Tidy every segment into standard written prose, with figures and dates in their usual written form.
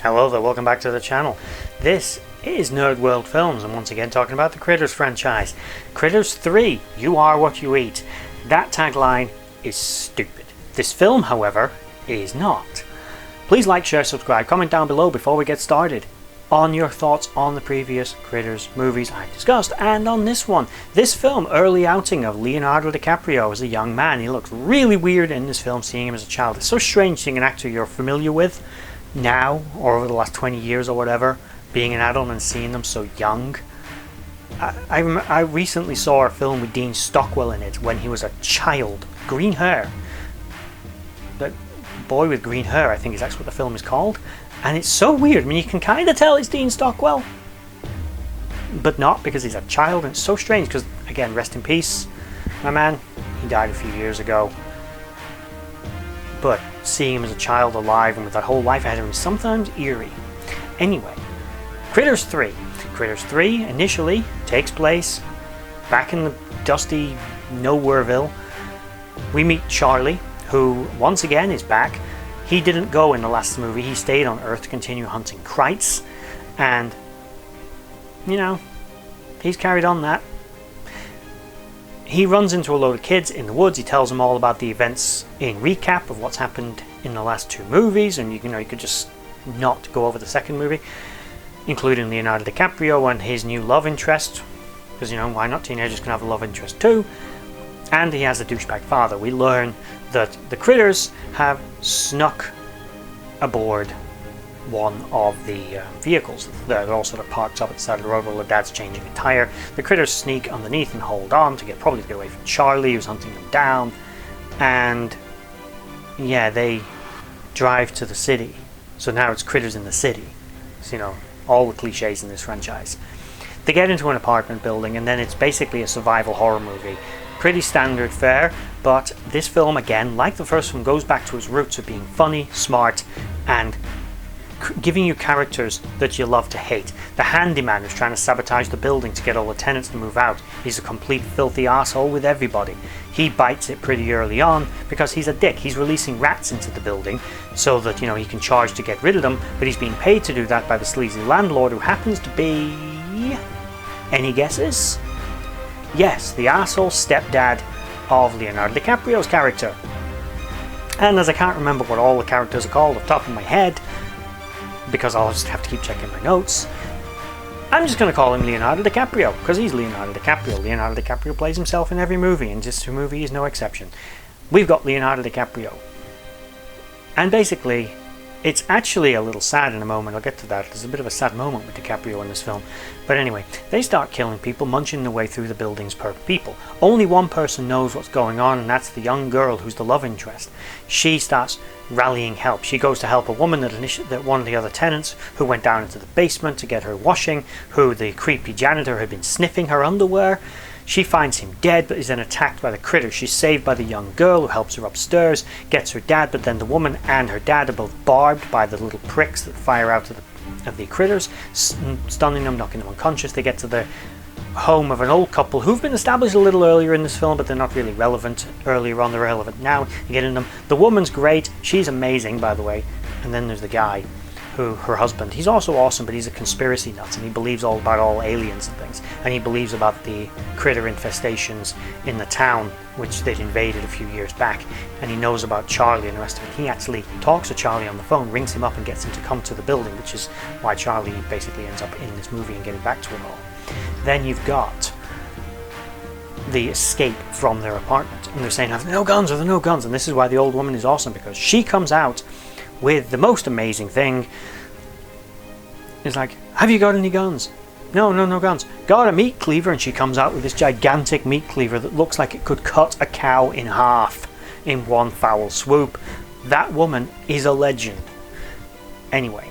Hello there, welcome back to the channel. This is Nerd.World Films, and once again talking about the Critters franchise. Critters 3, You Are What You Eat. That tagline is stupid. This film, however, is not. Please like, share, subscribe, comment down below before we get started on your thoughts on the previous Critters movies I discussed, and on this one. This film, early outing of Leonardo DiCarpio as a young man. He looks really weird in this film, seeing him as a child. It's so strange seeing an actor you're familiar with now, or over the last 20 years or whatever, being an adult and seeing them so young. I recently saw a film with Dean Stockwell in it when he was a child. Green hair. The boy with green hair, I think is that's what the film is called. And it's so weird. I mean, you can kind of tell it's Dean Stockwell, but not, because he's a child, and it's so strange because, again, rest in peace, my man. He died a few years ago. But seeing him as a child alive and with that whole life ahead of him is sometimes eerie. Anyway, Critters 3. Critters 3 initially takes place back in the dusty Nowhereville. We meet Charlie, who once again is back. He didn't go in the last movie. He stayed on Earth to continue hunting Krites. And, you know, he's carried on that. He runs into a load of kids in the woods. He tells them all about the events in recap of what's happened in the last two movies, and you could just not go over the second movie, including Leonardo DiCaprio and his new love interest, because why not? Teenagers can have a love interest too. And he has a douchebag father. We learn that the Critters have snuck aboard one of the vehicles. They're all sort of parked up at the side of the road while the dad's changing a tire. The Critters sneak underneath and hold on probably to get away from Charlie, who's hunting them down. And yeah, they drive to the city. So now it's Critters in the city. So, all the cliches in this franchise. They get into an apartment building, and then it's basically a survival horror movie. Pretty standard fare, but this film, again, like the first one, goes back to its roots of being funny, smart, and giving you characters that you love to hate. The handyman who's trying to sabotage the building to get all the tenants to move out. He's a complete filthy asshole with everybody. He bites it pretty early on because he's a dick. He's releasing rats into the building so that, he can charge to get rid of them, but he's being paid to do that by the sleazy landlord, who happens to be... Any guesses? Yes, the asshole stepdad of Leonardo DiCaprio's character. And as I can't remember what all the characters are called off the top of my head, because I'll just have to keep checking my notes, I'm just going to call him Leonardo DiCaprio, because he's Leonardo DiCaprio. Leonardo DiCaprio plays himself in every movie, and this movie is no exception. We've got Leonardo DiCaprio. And basically, it's actually a little sad in a moment. I'll get to that. There's a bit of a sad moment with DiCaprio in this film. But anyway, they start killing people, munching their way through the buildings per people. Only one person knows what's going on, and that's the young girl who's the love interest. She starts rallying help. She goes to help a woman that one of the other tenants who went down into the basement to get her washing, who the creepy janitor had been sniffing her underwear. She finds him dead, but is then attacked by the Critters. She's saved by the young girl, who helps her upstairs, gets her dad, but then the woman and her dad are both barbed by the little pricks that fire out of the Critters, stunning them, knocking them unconscious. They get to the home of an old couple who've been established a little earlier in this film, but they're not really relevant earlier on. They're relevant now. You get in them. The woman's great. She's amazing, by the way. And then there's the guy, her husband. He's also awesome, but he's a conspiracy nut, and he believes all about all aliens and things. And he believes about the critter infestations in the town, which they'd invaded a few years back. And he knows about Charlie and the rest of it. He actually talks to Charlie on the phone, rings him up and gets him to come to the building, which is why Charlie basically ends up in this movie and getting back to him all. Then you've got the escape from their apartment, and they're saying, "Are there no guns? Are there no guns?" And this is why the old woman is awesome, because she comes out with the most amazing thing. It's like, "Have you got any guns?" No guns. "Got a meat cleaver," and she comes out with this gigantic meat cleaver that looks like it could cut a cow in half in one foul swoop. That woman is a legend. Anyway,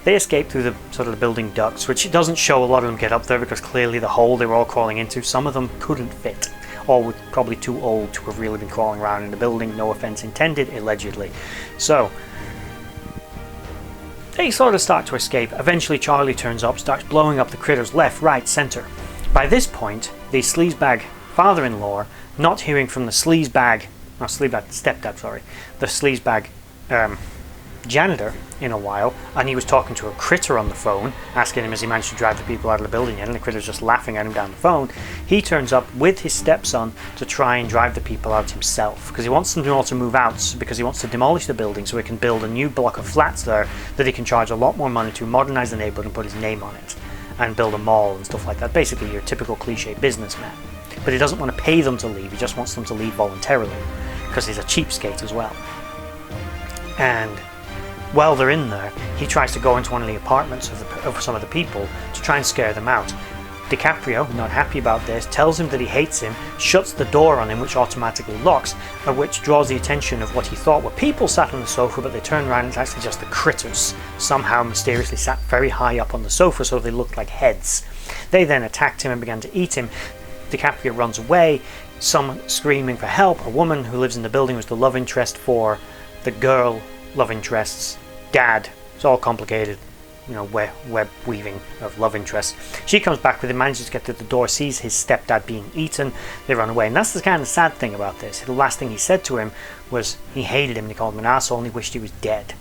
they escape through the sort of the building ducts, which it doesn't show a lot of them get up there, because clearly the hole they were all crawling into, some of them couldn't fit, or were probably too old to have really been crawling around in the building. No offense intended, allegedly. So they sort of start to escape. Eventually Charlie turns up, starts blowing up the Critters left, right, center. By this point, the sleazebag father-in-law, not hearing from the sleazebag stepdad, the sleazebag janitor in a while, and he was talking to a critter on the phone, asking him has he managed to drive the people out of the building yet, and the critter's just laughing at him down the phone. He turns up with his stepson to try and drive the people out himself, because he wants them all to move out, because he wants to demolish the building so he can build a new block of flats there that he can charge a lot more money to, modernize the neighborhood and put his name on it, and build a mall and stuff like that. Basically your typical cliche businessman. But he doesn't want to pay them to leave, he just wants them to leave voluntarily, because he's a cheapskate as well. And while they're in there, he tries to go into one of the apartments of some of the people to try and scare them out. DiCaprio, not happy about this, tells him that he hates him, shuts the door on him, which automatically locks, which draws the attention of what he thought were people sat on the sofa, but they turn around and it's actually just the critters, somehow mysteriously sat very high up on the sofa so they looked like heads. They then attacked him and began to eat him. DiCaprio runs away, some screaming for help. A woman who lives in the building was the love interest for the girl love interest's dad. It's all complicated, you know, web weaving of love interests. She comes back with him, manages to get to the door, sees his stepdad being eaten. They run away, and that's the kind of sad thing about this. The last thing he said to him was he hated him and he called him an asshole and he wished he was dead.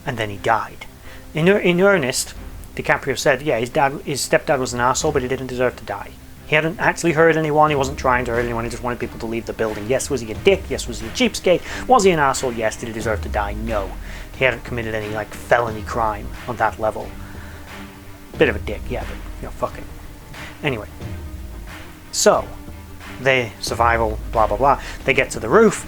And then he died. In earnest, DiCaprio said, yeah, his stepdad was an asshole, but he didn't deserve to die. He hadn't actually hurt anyone, he wasn't trying to hurt anyone, he just wanted people to leave the building. Yes, was he a dick? Yes, was he a cheapskate? Was he an asshole? Yes. Did he deserve to die? No. He hadn't committed any, like, felony crime on that level. Bit of a dick, yeah, but, you know, fuck it. Anyway. So, they survival, blah blah blah. They get to the roof.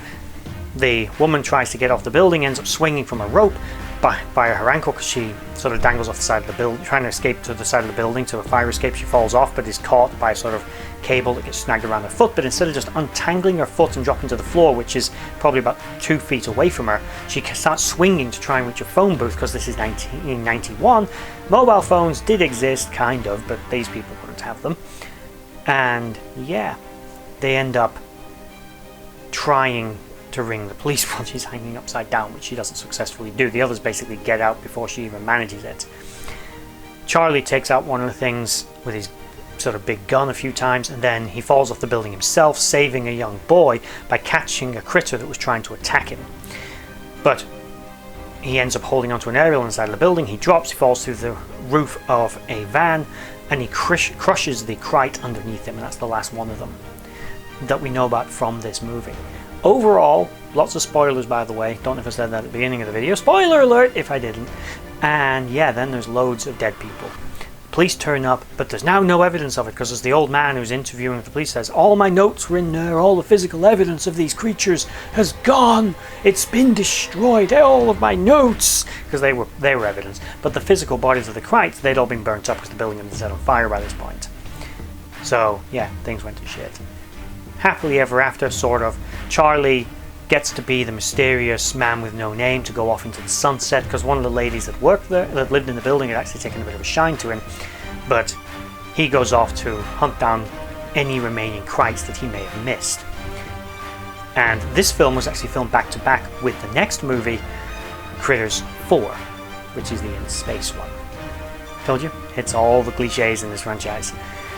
The woman tries to get off the building, ends up swinging from a rope by her ankle because she sort of dangles off the side of the building, trying to escape to the side of the building to a fire escape. She falls off but is caught by a sort of cable that gets snagged around her foot, but instead of just untangling her foot and dropping to the floor, which is probably about 2 feet away from her, she starts swinging to try and reach a phone booth because this is 1991. Mobile phones did exist, kind of, but these people wouldn't have them. And yeah, they end up trying to ring the police while she's hanging upside down, which she doesn't successfully do. The others basically get out before she even manages it. Charlie takes out one of the things with his sort of big gun a few times, and then he falls off the building himself, saving a young boy by catching a critter that was trying to attack him. But he ends up holding onto an aerial inside of the building. He drops, he falls through the roof of a van, and he crushes the Krite underneath him, and that's the last one of them that we know about from this movie. Overall, lots of spoilers, by the way. Don't know if I said that at the beginning of the video. Spoiler alert if I didn't. And yeah, then there's loads of dead people. Police turn up, but there's now no evidence of it because as the old man who's interviewing the police says, all my notes were in there, all the physical evidence of these creatures has gone. It's been destroyed, all of my notes. Because they were evidence. But the physical bodies of the Krites, they'd all been burnt up because the building had been set on fire by this point. So yeah, things went to shit. Happily ever after, sort of. Charlie gets to be the mysterious man with no name to go off into the sunset because one of the ladies that worked there, that lived in the building, had actually taken a bit of a shine to him. But he goes off to hunt down any remaining Krites that he may have missed. And this film was actually filmed back to back with the next movie, Critters 4, which is the in space one. Told you, it's all the cliches in this franchise.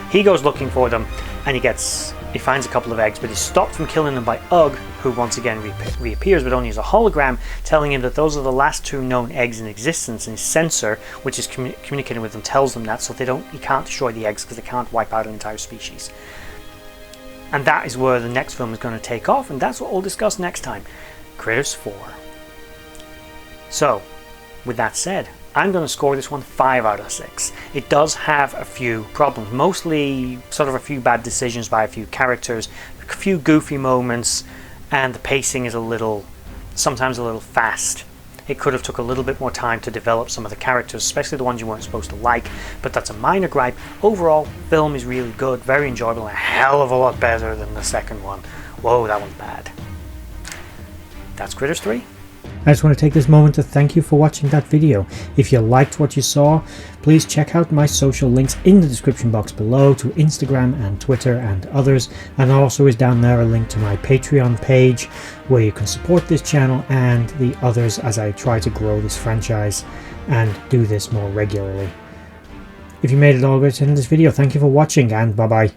He goes looking for them, and he finds a couple of eggs, but he's stopped from killing them by Ugg, who once again reappears, but only as a hologram, telling him that those are the last 2 known eggs in existence, and his sensor, which is communicating with them, tells them that, so he can't destroy the eggs because they can't wipe out an entire species. And that is where the next film is going to take off, and that's what we'll discuss next time. Critters 4. So, with that said, I'm going to score this one 5 out of 6. It does have a few problems, mostly sort of a few bad decisions by a few characters, a few goofy moments, and the pacing is sometimes a little fast. It could have took a little bit more time to develop some of the characters, especially the ones you weren't supposed to like, but that's a minor gripe. Overall, film is really good, very enjoyable, and a hell of a lot better than the second one. Whoa, that one's bad. That's Critters 3. I just want to take this moment to thank you for watching that video. If you liked what you saw, please check out my social links in the description box below to Instagram and Twitter and others, and also is down there a link to my Patreon page where you can support this channel and the others as I try to grow this franchise and do this more regularly. If you made it all the way to the end of this video, thank you for watching, and bye bye.